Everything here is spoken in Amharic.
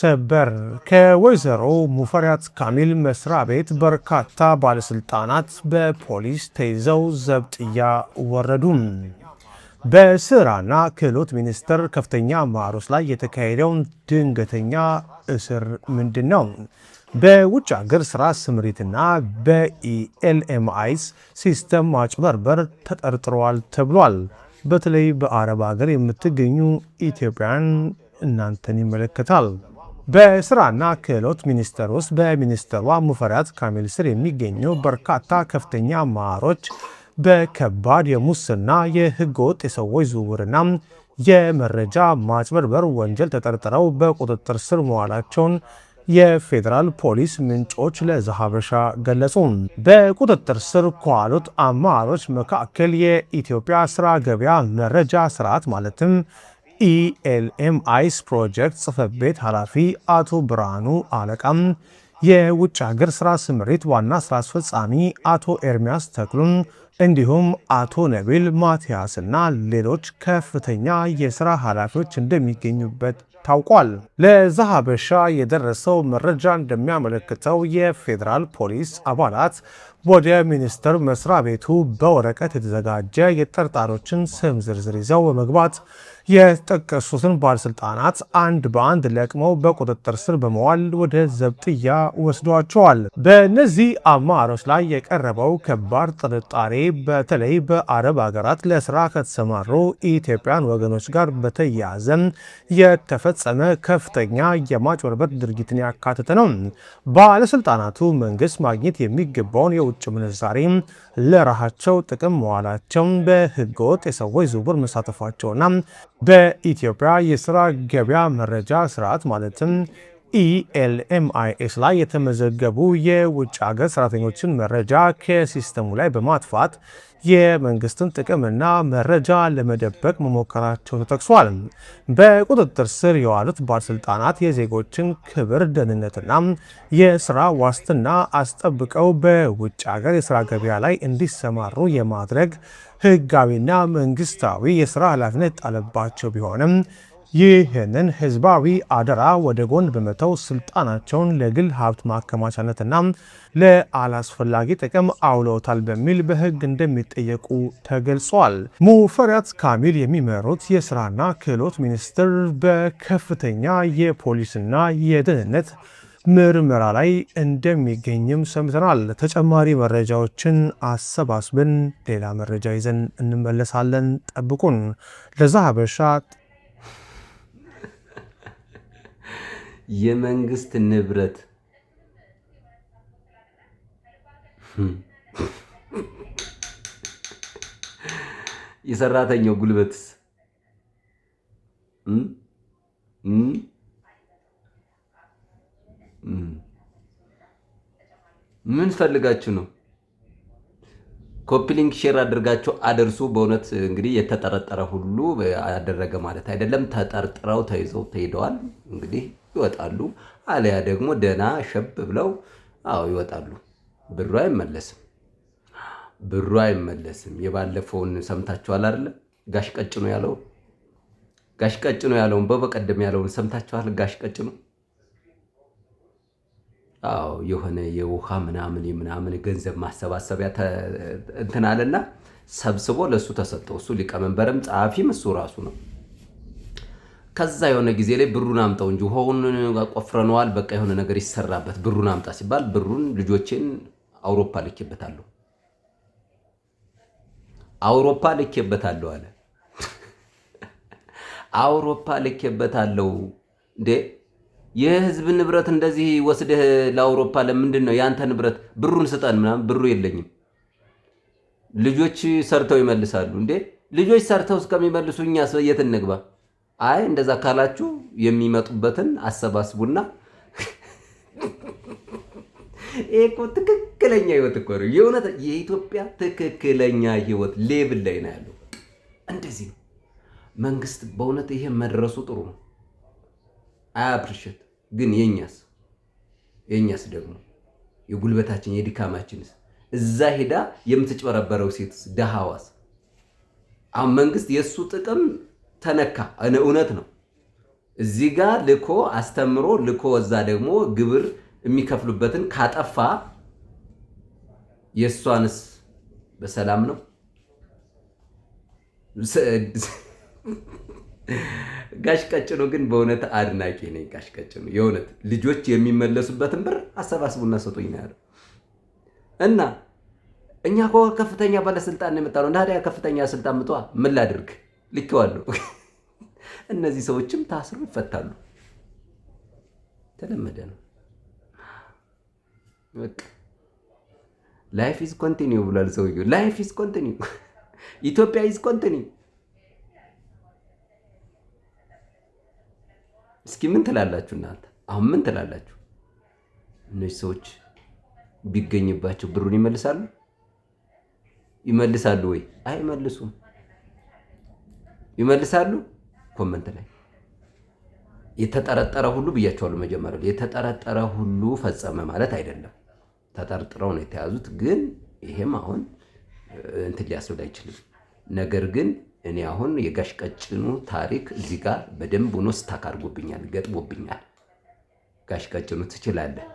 ሰበር ከወይዘሮ ሙፈሪያት ካሚል መስሪያ ቤት በርካታ ባለስልጣናት በፖሊስ ተይዘው ዘብጥያ ወረዱ። በስራና ክህሎት ሚኒስቴር ከፍተኛ አመራሮች ላይ የተካሄደው ድንገተኛ እስር ምንድነው? በውጭ ሀገር ስራ ስምሪትና በኢኤልኤምአይስ ሲስተም ማጭበርበር ተጠርጥረዋል ተብሏል። በተለይ በአረብ ሀገር የምትገኙ ኢትዮጵያን እናንተን ይመለከታል። በስራና ክህሎት ሚኒስቴር ውስጥ በሚኒስትሯ ሙፈሪያት ካሚል ስር የሚገኙ በርካታ ከፍተኛ አመራሮች በከባድ የሙስና የህገወጥ የሰዎች ዝውውርና የመረጃ ማጭበርበር ወንጀል ተጠርጥረው በቁጥጥር ስር መዋላቸውን የፌዴራል ፖሊስ ምንጮች ለዛሀበሻ ገለጹ። በቁጥጥር ስር ከዋሉት አመራሮች መካከል የኢትዮጵያ ስራ ገበያ መረጃ ስርዓት ማለትም ኢኤልኤምአይስ ፕሮጀክት ጽሕፈት ቤት ኃላፊ አቶ ብርሃኑ አለቃም፣ የውጭ ሀገር ስራ ስምሪት ዋና ስራ አስፈጻሚ አቶ ኤርሚያስ ተክሉን እንዲሁም አቶ ነቢል ማቲያስና ሌሎች ከፍተኛ የስራ ኃላፊዎች እንደሚገኙበት ታውቋል። ለዛሀበሻ የደረሰው መረጃ እንደሚያመለክተው የፌዴራል ፖሊስ አባላት ወደ ሚኒስቴር መስሪያ ቤቱ በወረቀት የተዘጋጀ የተጠርጣሪዎችን ስም ዝርዝር ይዘው በመግባት የተጠቀሱትን ባለስልጣናት አንድ በአንድ ለቅመው በቁጥጥር ስር በመዋል ወደ ዘብጥያ ወስዷቸዋል። በእነዚህ አመራሮች ላይ የቀረበው ከባድ ጥርጣሬ በተለይ በአረብ ሀገራት ለስራ ከተሰማሩ ኢትዮጵያን ወገኖች ጋር በተያያዘ የተፈጸመ ከፍተኛ የማጭበርበር ድርጊትን ያካተተ ነው። ባለስልጣናቱ መንግስት ማግኘት የሚገባውን የውጭ ምንዛሬ ለራሳቸው ጥቅም መዋላቸውን፣ በህገወጥ የሰዎች ዝውውር መሳተፋቸውና በኢትዮጵያ የስራ ገበያ መረጃ ስርዓት ማለትም ኢኤልኤምአይኤስ ላይ የተመዘገቡ የውጭ ሀገር ሰራተኞችን መረጃ ከሲስተሙ ላይ በማጥፋት የመንግስትን ጥቅምና መረጃ ለመደበቅ መሞከራቸው ተጠቅሷል። በቁጥጥር ስር የዋሉት ባለስልጣናት የዜጎችን ክብር፣ ደህንነትና የስራ ዋስትና አስጠብቀው በውጭ ሀገር የስራ ገበያ ላይ እንዲሰማሩ የማድረግ ህጋዊና መንግስታዊ የስራ ኃላፊነት ጣለባቸው ቢሆንም ይህንን ህዝባዊ አደራ ወደ ጎን በመተው ስልጣናቸውን ለግል ሀብት ማከማቻነትና ለአላስፈላጊ ጥቅም አውለውታል በሚል በህግ እንደሚጠየቁ ተገልጿል። ሙፈሪያት ካሚል የሚመሩት የስራና ክህሎት ሚኒስቴር በከፍተኛ የፖሊስና የደህንነት ምርመራ ላይ እንደሚገኝም ሰምተናል። ተጨማሪ መረጃዎችን አሰባስበን ሌላ መረጃ ይዘን እንመለሳለን። ጠብቁን። ለዛሀበሻ የመንግስት ንብረት የሰራተኛው ጉልበትስ ምን ፈልጋችሁ ነው? ኮፒ ሊንክ ሼር አድርጋችሁ አደርሱ። በእውነት እንግዲህ የተጠረጠረ ሁሉ አደረገ ማለት አይደለም። ተጠርጥረው ተይዘው ተሄደዋል። እንግዲህ ይወጣሉ፣ አለያ ደግሞ ደና ሸብ ብለው ይወጣሉ። ብሩ አይመለስም፣ ብሩ አይመለስም። የባለፈውን ሰምታችኋል አይደል? ጋሽ ቀጭኑ ያለውን በበቀደም ያለውን ሰምታችኋል? ጋሽ ቀጭኑ የሆነ የውሃ ምናምን ገንዘብ ማሰባሰቢያ እንትን አለና ሰብስቦ ለሱ ተሰጠው። እሱ ሊቀመንበርም ጸሐፊም እሱ ራሱ ነው። ከዛ የሆነ ጊዜ ላይ ብሩን አምጣው እንጂ ውሃውን ቆፍረነዋል፣ በቃ የሆነ ነገር ይሰራበት፣ ብሩን አምጣ ሲባል ብሩን ልጆቼን አውሮፓ ልኬበታለሁ አለ። አውሮፓ ልኬበታለሁ እንዴ? የህዝብ ንብረት እንደዚህ ወስደህ ለአውሮፓ ለምንድን ነው? ያንተ ንብረት ብሩን ስጠን ምናምን። ብሩ የለኝም። ልጆች ሰርተው ይመልሳሉ እንዴ? ልጆች ሰርተው እስከሚመልሱ እኛ የት እንግባ? አይ እንደዛ ካላችሁ የሚመጡበትን አሰባስቡና እኮ ትክክለኛ ህይወት እኮ ነው። የእውነት የኢትዮጵያ ትክክለኛ ህይወት ሌብል ላይ ነው ያለው። እንደዚህ ነው መንግስት። በእውነት ይሄ መድረሱ ጥሩ ነው። አያፕሪሼት ግን የኛስ ደግሞ የጉልበታችን የድካማችንስ እዛ ሄዳ የምትጭበረበረው ሴትስ ደሃዋስ? አሁን መንግስት የሱ ጥቅም ተነካ። እውነት ነው። እዚህ ጋር ልኮ አስተምሮ ልኮ እዛ ደግሞ ግብር የሚከፍሉበትን ካጠፋ የእሷንስ በሰላም ነው? ጋሽ ቀጭኑ ግን በእውነት አድናቂ ነኝ። ጋሽ ቀጭኑ የእውነት ልጆች የሚመለሱበትን ብር አሰባስቡና ሰጡኝ ነው ያለው። እና እኛ እኮ ከፍተኛ ባለስልጣን ነው የመጣነው። ታዲያ ከፍተኛ ስልጣን ምጧ ምን ላድርግ? ልኬዋለሁ። እነዚህ ሰዎችም ታስሮ ይፈታሉ። ተለመደ ነው በቃ። ላይፍ ኢዝ ኮንቲኒው ብሏል ሰውዬው። ላይፍ ኢዝ ኮንቲኒው፣ ኢትዮጵያ ኢዝ ኮንቲኒው። እስኪ ምን ትላላችሁ እናንተ? አሁን ምን ትላላችሁ? እነዚህ ሰዎች ቢገኝባቸው ብሩን ይመልሳሉ? ይመልሳሉ ወይ? አይመልሱም። ይመልሳሉ? ኮመንት ላይ የተጠረጠረ ሁሉ ብያቸዋለሁ መጀመሪያ። የተጠረጠረ ሁሉ ፈጸመ ማለት አይደለም። ተጠርጥረው ነው የተያዙት። ግን ይሄም አሁን እንትን ሊያስብል አይችልም። ነገር ግን እኔ አሁን የጋሽ ቀጭኑ ታሪክ እዚህ ጋር በደንብ ሆኖ ስታክ አድርጎብኛል፣ ገጥሞብኛል። ጋሽ ቀጭኑ ትችላለህ።